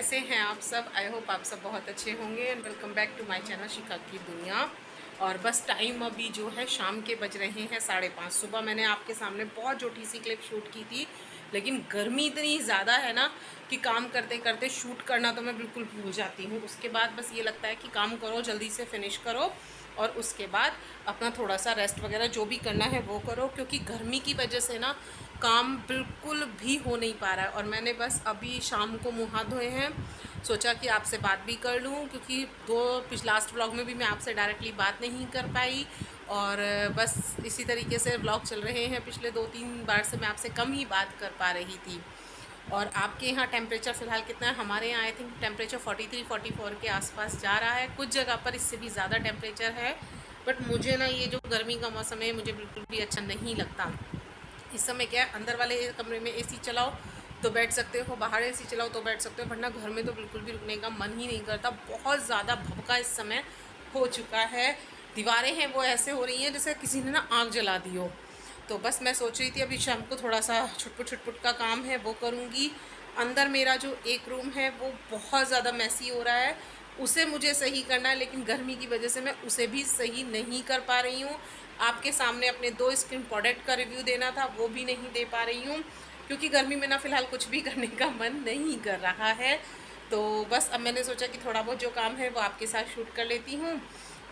कैसे हैं आप सब। आई होप आप सब बहुत अच्छे होंगे and welcome back to my channel Shikha की दुनिया। और बस टाइम अभी जो है शाम के बज रहे हैं 5:30। सुबह मैंने आपके सामने बहुत छोटी सी क्लिप शूट की थी, लेकिन गर्मी इतनी ज़्यादा है ना कि काम करते करते शूट करना तो मैं बिल्कुल भूल जाती हूँ। उसके बाद बस ये लगता है कि काम करो, जल्दी से फिनिश करो और उसके बाद अपना थोड़ा सा रेस्ट वगैरह जो भी करना है वो करो, क्योंकि गर्मी की वजह से ना काम बिल्कुल भी हो नहीं पा रहा है। और मैंने बस अभी शाम को मुँह हाथ धोए हैं, सोचा कि आपसे बात भी कर लूँ, क्योंकि लास्ट व्लॉग में भी मैं आपसे डायरेक्टली बात नहीं कर पाई। और बस इसी तरीके से व्लॉग चल रहे हैं, पिछले 2-3 बार से मैं आपसे कम ही बात कर पा रही थी। और आपके यहाँ टेम्परेचर फ़िलहाल कितना है? हमारे यहाँ आई थिंक टेम्परेचर 43-44 के आसपास जा रहा है, कुछ जगह पर इससे भी ज़्यादा टेम्परेचर है। बट मुझे ना ये जो गर्मी का मौसम है मुझे बिल्कुल भी अच्छा नहीं लगता। इस समय क्या है, अंदर वाले कमरे में एसी चलाओ तो बैठ सकते हो, बाहर एसी चलाओ तो बैठ सकते हो, वरना घर में तो बिल्कुल भी रुकने का मन ही नहीं करता। बहुत ज़्यादा भभका इस समय हो चुका है, दीवारें हैं वो ऐसे हो रही हैं जैसे किसी ने ना आग जला दी हो। तो बस मैं सोच रही थी अभी शाम को थोड़ा सा छुटपुट छुटपुट का काम है वो करूँगी। अंदर मेरा जो एक रूम है वो बहुत ज़्यादा मैसी हो रहा है, उसे मुझे सही करना है, लेकिन गर्मी की वजह से मैं उसे भी सही नहीं कर पा रही हूँ। आपके सामने अपने 2 स्किन प्रोडक्ट का रिव्यू देना था, वो भी नहीं दे पा रही हूँ, क्योंकि गर्मी में ना फ़िलहाल कुछ भी करने का मन नहीं कर रहा है। तो बस अब मैंने सोचा कि थोड़ा बहुत जो काम है वो आपके साथ शूट कर लेती हूँ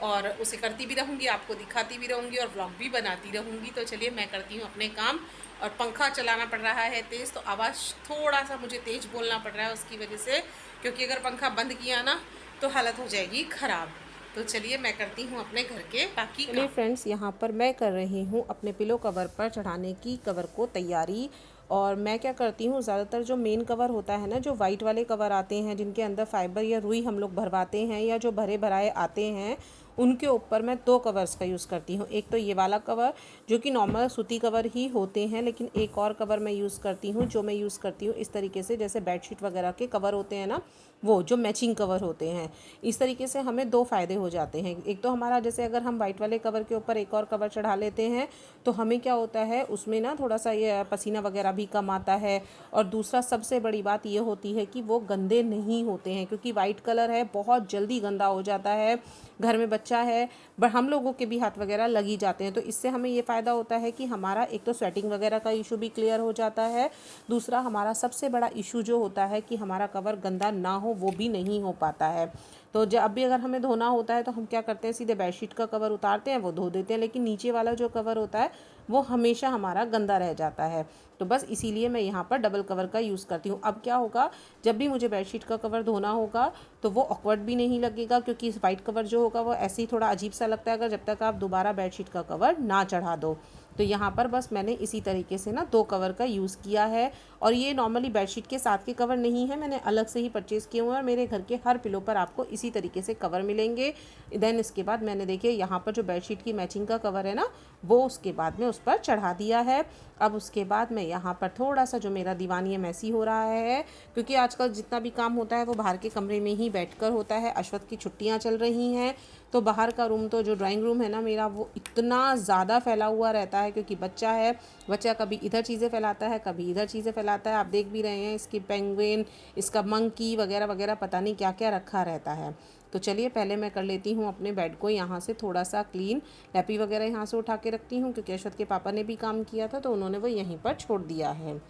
और उसे करती भी रहूँगी, आपको दिखाती भी रहूँगी और व्लॉग भी बनाती रहूँगी। तो चलिए मैं करती हूँ अपने काम। और पंखा चलाना पड़ रहा है तेज़, तो आवाज़ थोड़ा सा मुझे तेज़ बोलना पड़ रहा है उसकी वजह से, क्योंकि अगर पंखा बंद किया ना तो हालत हो जाएगी ख़राब। तो चलिए मैं करती हूँ अपने घर के बाकी चलिए काम। फ्रेंड्स, यहाँ पर मैं कर रही हूँ अपने पिलो कवर पर चढ़ाने की कवर को तैयारी। और मैं क्या करती हूँ, ज़्यादातर जो मेन कवर होता है ना, जो वाइट वाले कवर आते हैं जिनके अंदर फाइबर या रुई हम लोग भरवाते हैं, या जो भरे भराए आते हैं, उनके ऊपर मैं 2 कवर्स का यूज़ करती हूँ। एक तो ये वाला कवर जो कि नॉर्मल सूती कवर ही होते हैं, लेकिन एक और कवर मैं यूज़ करती हूँ जो मैं यूज़ करती हूँ इस तरीके से, जैसे बेडशीट वगैरह के कवर होते हैं ना, वो जो मैचिंग कवर होते हैं। इस तरीके से हमें 2 फ़ायदे हो जाते हैं। एक तो हमारा, जैसे अगर हम वाइट वाले कवर के ऊपर एक और कवर चढ़ा लेते हैं तो हमें क्या होता है, उसमें ना थोड़ा सा ये पसीना वगैरह भी कम आता है। और दूसरा सबसे बड़ी बात ये होती है कि वो गंदे नहीं होते हैं, क्योंकि वाइट कलर है बहुत जल्दी गंदा हो जाता है। घर में बच्चा है, बट हम लोगों के भी हाथ वगैरह लग ही जाते हैं। तो इससे हमें ये फ़ायदा होता है कि हमारा एक तो स्वेटिंग वगैरह का इशू भी क्लियर हो जाता है। दूसरा हमारा सबसे बड़ा इशू जो होता है कि हमारा कवर गंदा ना हो, वो भी नहीं हो पाता है। तो जब भी अगर हमें धोना होता है तो हम क्या करते हैं, सीधे बेडशीट का कवर उतारते हैं, वो धो देते हैं, लेकिन नीचे वाला जो कवर होता है वो हमेशा हमारा गंदा रह जाता है। तो बस इसीलिए मैं यहाँ पर डबल कवर का यूज़ करती हूँ। अब क्या होगा, जब भी मुझे बेडशीट का कवर धोना होगा तो वो ऑकवर्ड भी नहीं लगेगा, क्योंकि इस वाइट कवर जो होगा वो ऐसे ही थोड़ा अजीब सा लगता है अगर जब तक आप दोबारा बेडशीट का कवर ना चढ़ा दो। तो यहाँ पर बस मैंने इसी तरीके से ना 2 कवर का यूज़ किया है। और ये नॉर्मली बेडशीट के साथ के कवर नहीं है, मैंने अलग से ही परचेज़ किए हुए हैं, और मेरे घर के हर पिलो पर आपको इसी तरीके से कवर मिलेंगे। देन इसके बाद मैंने, देखिए यहाँ पर जो बेडशीट की मैचिंग का कवर है ना, वो उसके बाद में उस पर चढ़ा दिया है। अब उसके बाद मैं यहाँ पर थोड़ा सा जो मेरा दीवानी है मैसी हो रहा है, क्योंकि आजकल जितना भी काम होता है वो बाहर के कमरे में ही बैठकर होता है। अश्वत्थ की छुट्टियाँ चल रही हैं, तो बाहर का रूम, तो जो ड्राइंग रूम है ना मेरा, वो इतना ज़्यादा फैला हुआ रहता है, क्योंकि बच्चा है। बच्चा कभी इधर चीज़ें फैलाता है, कभी इधर चीज़ें फैलाता है। आप देख भी रहे हैं, इसकी पेंगुइन, इसका मंकी वगैरह वगैरह, पता नहीं क्या क्या रखा रहता है। तो चलिए पहले मैं कर लेती हूँ अपने बेड को यहाँ से थोड़ा सा क्लीन। लैपी वगैरह यहाँ से उठा के रखती हूँ, क्योंकि अश्वत्थ के पापा ने भी काम किया था तो उन्होंने वो यहीं पर छोड़ दिया है।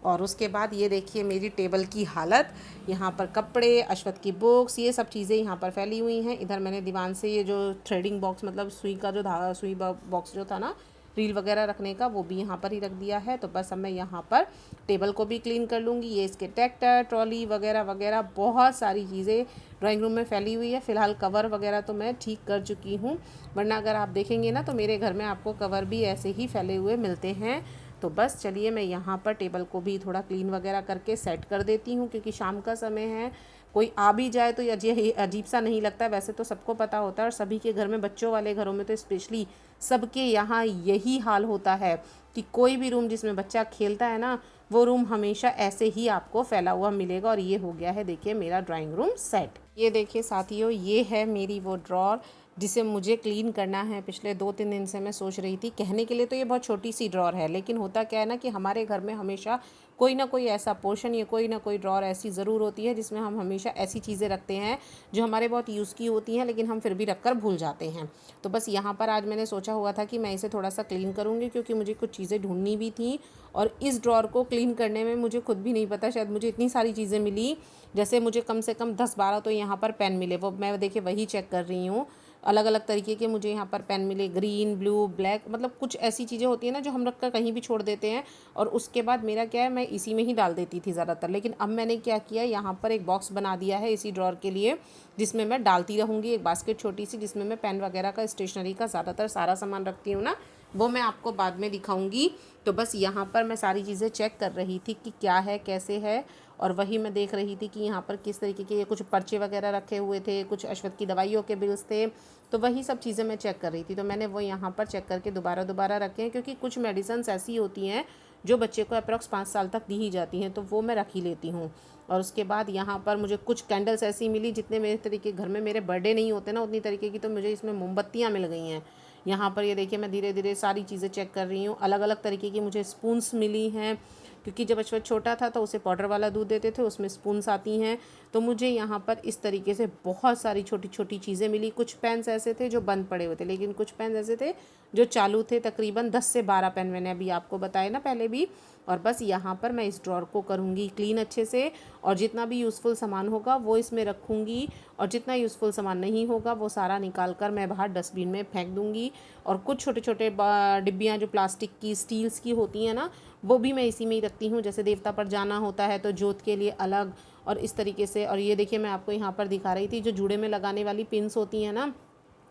और उसके बाद ये देखिए मेरी टेबल की हालत, यहाँ पर कपड़े, अश्वत्थ की बुक्स, ये सब चीज़ें यहाँ पर फैली हुई हैं। इधर मैंने दीवान से ये जो थ्रेडिंग बॉक्स, मतलब सुई का जो धागा, सुई बॉक्स जो था ना रील वगैरह रखने का, वो भी यहाँ पर ही रख दिया है। तो बस अब मैं यहाँ पर टेबल को भी क्लीन कर लूँगी। ये इसके ट्रैक्टर, ट्रॉली वगैरह वगैरह बहुत सारी चीज़ें ड्राइंग रूम में फैली हुई है। फ़िलहाल कवर वगैरह तो मैं ठीक कर चुकी हूँ, वरना अगर आप देखेंगे ना तो मेरे घर में आपको कवर भी ऐसे ही फैले हुए मिलते हैं। तो बस चलिए मैं यहाँ पर टेबल को भी थोड़ा क्लीन वगैरह करके सेट कर देती हूँ, क्योंकि शाम का समय है, कोई आ भी जाए तो ये अजीब सा नहीं लगता है। वैसे तो सबको पता होता है, और सभी के घर में, बच्चों वाले घरों में तो स्पेशली सबके यहाँ यही हाल होता है कि कोई भी रूम जिसमें बच्चा खेलता है ना, वो रूम हमेशा ऐसे ही आपको फैला हुआ मिलेगा। और ये हो गया है देखिए मेरा ड्राइंग रूम सेट। ये देखिए साथियों, ये है मेरी वो ड्रॉर जिसे मुझे क्लीन करना है। पिछले 2-3 दिन से मैं सोच रही थी। कहने के लिए तो ये बहुत छोटी सी ड्रॉर है, लेकिन होता क्या है ना कि हमारे घर में हमेशा कोई ना कोई ऐसा पोर्शन या कोई ना कोई ड्रॉर ऐसी ज़रूर होती है जिसमें हम हमेशा ऐसी चीज़ें रखते हैं जो हमारे बहुत यूज़ की होती हैं, लेकिन हम फिर भी रख कर भूल जाते हैं। तो बस यहाँ पर आज मैंने सोचा हुआ था कि मैं इसे थोड़ा सा क्लीन करूँगी, क्योंकि मुझे कुछ चीज़ें ढूंढनी भी थी। और इस ड्रॉर को क्लीन करने में मुझे खुद भी नहीं पता, शायद मुझे इतनी सारी चीज़ें मिली। जैसे मुझे कम से कम 10-12 तो यहाँ पर पेन मिले, वो मैं देखिए वही चेक कर रही हूँ। अलग अलग तरीके के मुझे यहाँ पर पेन मिले, ग्रीन, ब्लू, ब्लैक, मतलब कुछ ऐसी चीज़ें होती हैं ना जो हम रख कर कहीं भी छोड़ देते हैं। और उसके बाद मेरा क्या है, मैं इसी में ही डाल देती थी ज़्यादातर। लेकिन अब मैंने क्या किया, यहाँ पर एक बॉक्स बना दिया है इसी ड्रॉर के लिए, जिसमें मैं डालती रहूँगी। एक बास्केट छोटी सी, जिसमें मैं पेन वगैरह का, स्टेशनरी का ज़्यादातर सारा सामान रखती हूँ ना, वो मैं आपको बाद में दिखाऊंगी। तो बस यहाँ पर मैं सारी चीज़ें चेक कर रही थी कि क्या है, कैसे है। और वही मैं देख रही थी कि यहाँ पर किस तरीके के, ये कुछ पर्चे वगैरह रखे हुए थे, कुछ अश्वत्थ की दवाइयों के बिल्स थे। तो वही सब चीज़ें मैं चेक कर रही थी। तो मैंने वो यहाँ पर चेक करके दोबारा दोबारा रखे हैं, क्योंकि कुछ मेडिसिन्स ऐसी होती हैं जो बच्चे को अप्रॉक्स 5 साल तक दी ही जाती हैं, तो वो मैं रख ही लेती हूँ। और उसके बाद यहाँ पर मुझे कुछ कैंडल्स ऐसी मिली, जितने मेरे तरीके घर में मेरे बर्थडे नहीं होते ना उतनी तरीके की, तो मुझे इसमें मोमबत्तियाँ मिल गई हैं। यहाँ पर ये देखिए, मैं धीरे धीरे सारी चीज़ें चेक कर रही हूँ। अलग अलग तरीके की मुझे स्पून्स मिली हैं, क्योंकि जब अश्वत्थ छोटा था तो उसे पाउडर वाला दूध देते थे, उसमें स्पून्स आती हैं। तो मुझे यहाँ पर इस तरीके से बहुत सारी छोटी छोटी चीज़ें मिली। कुछ पेन्स ऐसे थे जो बंद पड़े हुए थे, लेकिन कुछ पेन ऐसे थे जो चालू थे। तकरीबन 10 से 12 पेन मैंने अभी आपको बताए ना पहले भी। और बस यहाँ पर मैं इस ड्रॉर को करूँगी क्लीन अच्छे से, और जितना भी यूज़फुल सामान होगा वो इसमें रखूँगी, और जितना यूज़फुल सामान नहीं होगा वो सारा निकाल कर मैं बाहर डस्टबिन में फेंक दूँगी। और कुछ छोटे छोटे डिब्बियाँ जो प्लास्टिक की, स्टील्स की होती हैं ना, वो भी मैं इसी में ही रखती हूँ। जैसे देवता पर जाना होता है तो जोत के लिए अलग, और इस तरीके से। और ये देखिए, मैं आपको यहाँ पर दिखा रही थी जो जूड़े में लगाने वाली पिन्स होती हैं ना,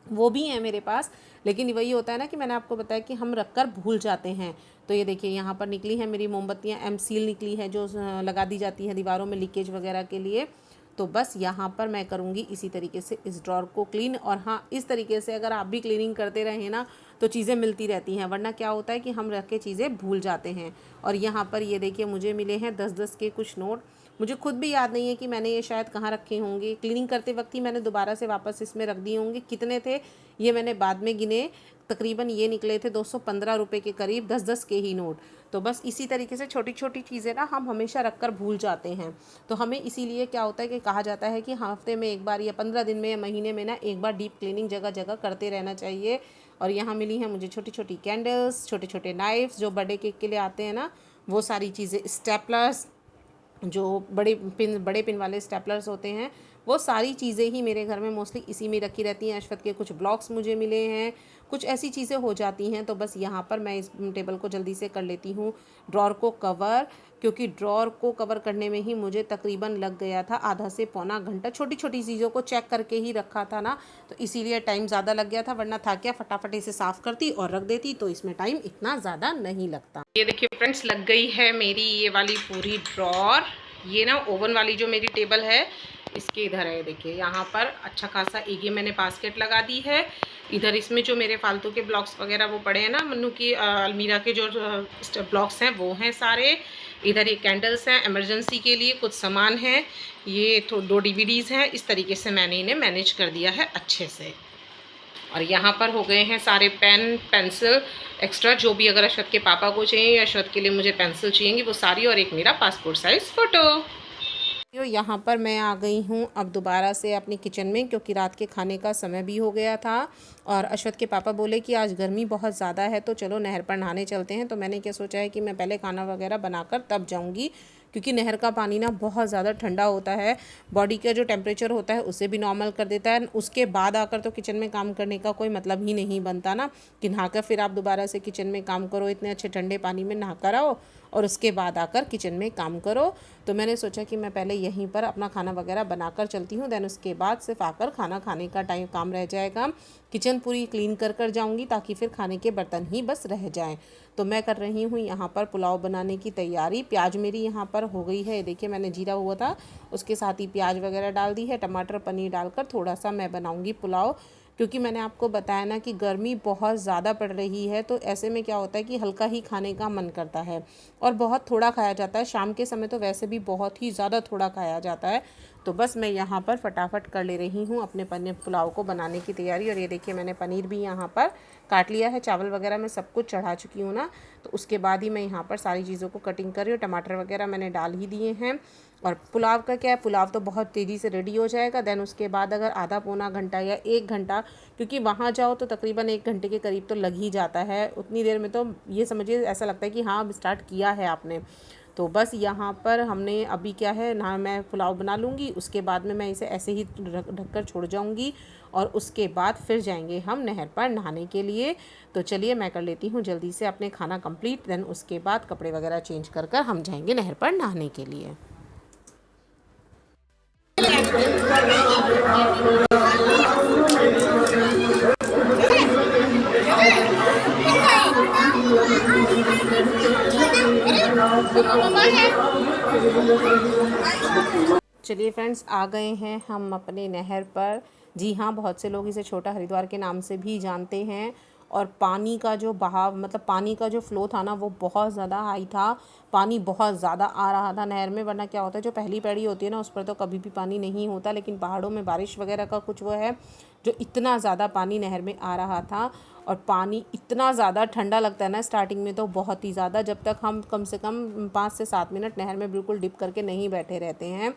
वो भी हैं मेरे पास। लेकिन वही होता है ना कि मैंने आपको बताया कि हम रख कर भूल जाते हैं। तो ये देखिए, यहाँ पर निकली है मेरी मोमबत्तियाँ, एम सील निकली है जो लगा दी जाती है दीवारों में लीकेज वगैरह के लिए। तो बस यहाँ पर मैं करूँगी इसी तरीके से इस ड्रॉर को क्लीन। और हाँ, इस तरीके से अगर आप भी क्लीनिंग करते रहें ना तो चीज़ें मिलती रहती हैं, वरना क्या होता है कि हम रख के चीज़ें भूल जाते हैं। और यहाँ पर ये देखिए, मुझे मिले हैं 10-10 के कुछ नोट। मुझे खुद भी याद नहीं है कि मैंने ये शायद कहाँ रखे होंगे। क्लीनिंग करते वक्त ही मैंने दोबारा से वापस इसमें रख दिए होंगे। कितने थे ये मैंने बाद में गिने, तकरीबन ये निकले थे 215 रुपये के करीब, 10-10 के ही नोट। तो बस इसी तरीके से छोटी छोटी चीज़ें ना हम हमेशा रख कर भूल जाते हैं। तो हमें इसीलिए क्या होता है कि कहा जाता है कि हफ्ते में एक बार या 15 दिन में या महीने में ना एक बार डीप क्लीनिंग जगह जगह करते रहना चाहिए। और यहाँ मिली हैं मुझे छोटी छोटी कैंडल्स, छोटे छोटे नाइफ्स जो बर्थडे केक के लिए आते हैं ना, वो सारी चीज़ें, स्टेपलर्स, जो बड़े पिन वाले स्टेपलर्स होते हैं, वो सारी चीज़ें ही मेरे घर में मोस्टली इसी में रखी रहती हैं। अश्वत्थ के कुछ ब्लॉक्स मुझे मिले हैं, कुछ ऐसी चीज़ें हो जाती हैं। तो बस यहाँ पर मैं इस टेबल को जल्दी से कर लेती हूँ ड्रॉर को कवर, क्योंकि ड्रॉर को कवर करने में ही मुझे तकरीबन लग गया था आधा से पौना घंटा। छोटी छोटी चीज़ों को चेक करके ही रखा था ना, तो इसीलिए टाइम ज़्यादा लग गया था। वरना था क्या, फटाफट इसे साफ़ करती और रख देती तो इसमें टाइम इतना ज़्यादा नहीं लगता। ये देखिए फ्रेंड्स, लग गई है मेरी ये वाली पूरी ड्रॉर। ये ना ओवन वाली जो मेरी टेबल है, इसके इधर है देखिए, यहाँ पर अच्छा खासा एक ये मैंने बास्केट लगा दी है। इधर इसमें जो मेरे फालतू के ब्लॉक्स वगैरह वो पड़े हैं ना, मन्नू की अलमीरा के जो ब्लॉक्स हैं वो हैं सारे। इधर ये कैंडल्स हैं, इमरजेंसी के लिए कुछ सामान है। ये तो 2 DVDs हैं। इस तरीके से मैंने इन्हें मैनेज कर दिया है अच्छे से। और यहाँ पर हो गए हैं सारे पेन, पेंसिल एक्स्ट्रा, जो भी अगर अश्वत्थ के पापा को चाहिए या अश्वत्थ के लिए मुझे पेंसिल चाहिए वो सारी, और एक मेरा पासपोर्ट साइज़ फ़ोटो। यहाँ पर मैं आ गई हूँ अब दोबारा से अपनी किचन में, क्योंकि रात के खाने का समय भी हो गया था। और अश्वत्थ के पापा बोले कि आज गर्मी बहुत ज़्यादा है तो चलो नहर पर नहाने चलते हैं। तो मैंने क्या सोचा है कि मैं पहले खाना वगैरह बनाकर तब जाऊँगी, क्योंकि नहर का पानी ना बहुत ज़्यादा ठंडा होता है, बॉडी का जो टेम्परेचर होता है उसे भी नॉर्मल कर देता है। उसके बाद आकर तो किचन में काम करने का कोई मतलब ही नहीं बनता ना, कि नहाकर फिर आप दोबारा से किचन में काम करो, इतने अच्छे ठंडे पानी में नहाकर आओ और उसके बाद आकर किचन में काम करो। तो मैंने सोचा कि मैं पहले यहीं पर अपना खाना वगैरह बनाकर चलती हूँ, देन उसके बाद सिर्फ आकर खाना खाने का काम रह जाएगा। किचन पूरी क्लीन कर जाऊँगी ताकि फिर खाने के बर्तन ही बस रह जाएँ। तो मैं कर रही हूँ यहाँ पर पुलाव बनाने की तैयारी। प्याज मेरी यहाँ पर हो गई है, देखिए मैंने जीरा हुआ था उसके साथ ही प्याज वगैरह डाल दी है। टमाटर पनीर डालकर थोड़ा सा मैं बनाऊँगी पुलाव, क्योंकि मैंने आपको बताया ना कि गर्मी बहुत ज़्यादा पड़ रही है। तो ऐसे में क्या होता है कि हल्का ही खाने का मन करता है और बहुत थोड़ा खाया जाता है। शाम के समय तो वैसे भी बहुत ही ज़्यादा थोड़ा खाया जाता है, तो बस मैं यहाँ पर फटाफट कर ले रही हूँ अपने पनीर पुलाव को बनाने की तैयारी। और ये देखिए मैंने पनीर भी यहाँ पर काट लिया है, चावल वगैरह मैं सब कुछ चढ़ा चुकी हूँ ना, तो उसके बाद ही मैं यहाँ पर सारी चीज़ों को कटिंग कर रही हूँ। टमाटर वगैरह मैंने डाल ही दिए हैं। और पुलाव का क्या है, पुलाव तो बहुत तेज़ी से रेडी हो जाएगा। देन उसके बाद अगर आधा पौना घंटा या 1 घंटा, क्योंकि वहाँ जाओ तो तकरीबन 1 घंटे के करीब तो लग ही जाता है, उतनी देर में तो ये समझिए ऐसा लगता है कि हाँ अब स्टार्ट किया है आपने। तो बस यहाँ पर हमने अभी क्या है ना, मैं पुलाव बना लूँगी, उसके बाद में मैं इसे ऐसे ही ढककर छोड़ जाऊँगी और उसके बाद फिर जाएंगे हम नहर पर नहाने के लिए। तो चलिए मैं कर लेती हूँ जल्दी से अपने खाना कंप्लीट, देन उसके बाद कपड़े वगैरह चेंज कर कर हम जाएंगे नहर पर नहाने के लिए। चलिए फ्रेंड्स, आ गए हैं हम अपने नहर पर। जी हाँ, बहुत से लोग इसे छोटा हरिद्वार के नाम से भी जानते हैं। और पानी का जो बहाव, मतलब पानी का जो फ़्लो था ना, वो बहुत ज़्यादा हाई था। पानी बहुत ज़्यादा आ रहा था नहर में। वरना क्या होता है, जो पहली पैड़ी होती है ना, उस पर तो कभी भी पानी नहीं होता, लेकिन पहाड़ों में बारिश वगैरह का कुछ वो है, जो इतना ज़्यादा पानी नहर में आ रहा था। और पानी इतना ज़्यादा ठंडा लगता है ना स्टार्टिंग में, तो बहुत ही ज़्यादा, जब तक हम कम से कम 5 से 7 मिनट नहर में बिल्कुल डिप करके नहीं बैठे रहते हैं।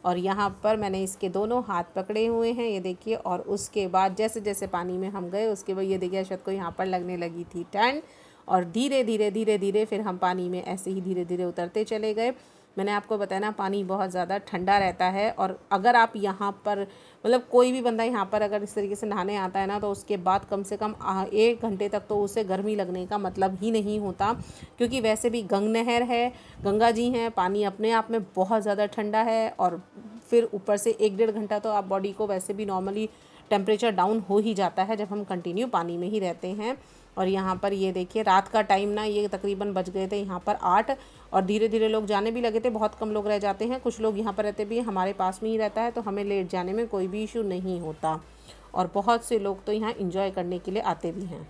और यहाँ पर मैंने इसके दोनों हाथ पकड़े हुए हैं, ये देखिए। और उसके बाद जैसे जैसे पानी में हम गए, उसके बाद ये देखिए अशवत को यहाँ पर लगने लगी थी ठंड। और धीरे धीरे फिर हम पानी में ऐसे ही धीरे धीरे उतरते चले गए। मैंने आपको बताया ना, पानी बहुत ज़्यादा ठंडा रहता है। और अगर आप यहाँ पर, मतलब कोई भी बंदा यहाँ पर अगर इस तरीके से नहाने आता है ना, तो उसके बाद कम से कम 1 घंटे तक तो उसे गर्मी लगने का मतलब ही नहीं होता। क्योंकि वैसे भी गंग नहर है, गंगा जी हैं, पानी अपने आप में बहुत ज़्यादा ठंडा है। और फिर ऊपर से 1-1.5 घंटा तो आप बॉडी को वैसे भी नॉर्मली टेम्परेचर डाउन हो ही जाता है जब हम कंटिन्यू पानी में ही रहते हैं। और यहाँ पर ये देखिए रात का टाइम ना, ये तकरीबन बज गए थे यहाँ पर 8। और धीरे धीरे लोग जाने भी लगे थे, बहुत कम लोग रह जाते हैं। कुछ लोग यहाँ पर रहते भी, हमारे पास में ही रहता है, तो हमें लेट जाने में कोई भी इशू नहीं होता। और बहुत से लोग तो यहाँ इंजॉय करने के लिए आते भी हैं।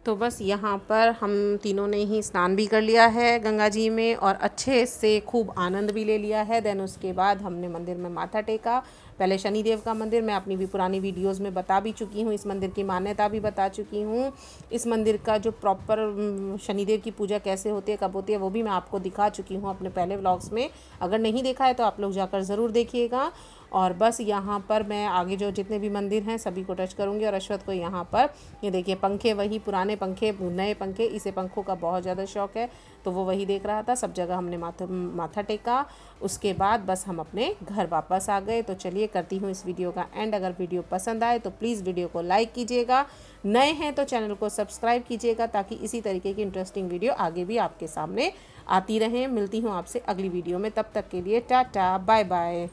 तो बस यहाँ पर हम तीनों ने ही स्नान भी कर लिया है गंगा जी में, और अच्छे से खूब आनंद भी ले लिया है। देन उसके बाद हमने मंदिर में माथा टेका। पहले शनिदेव का मंदिर, मैं अपनी भी पुरानी वीडियोस में बता भी चुकी हूँ, इस मंदिर की मान्यता भी बता चुकी हूँ। इस मंदिर का जो प्रॉपर शनिदेव की पूजा कैसे होती है, कब होती है, वो भी मैं आपको दिखा चुकी हूँ अपने पहले व्लॉग्स में। अगर नहीं देखा है तो आप लोग जाकर ज़रूर देखिएगा। और बस यहाँ पर मैं आगे जो जितने भी मंदिर हैं सभी को टच करूँगी। और अश्वत को यहाँ पर ये देखिए पंखे, वही पुराने पंखे, नए पंखे, इसे पंखों का बहुत ज़्यादा शौक़ है, तो वो वही देख रहा था। सब जगह हमने माथा टेका। उसके बाद बस हम अपने घर वापस आ गए। तो चलिए करती हूँ इस वीडियो का एंड। अगर वीडियो पसंद आए तो प्लीज़ वीडियो को लाइक कीजिएगा, नए हैं तो चैनल को सब्सक्राइब कीजिएगा, ताकि इसी तरीके की इंटरेस्टिंग वीडियो आगे भी आपके सामने आती रहें। मिलती हूँ आपसे अगली वीडियो में, तब तक के लिए टाटा बाय बाय।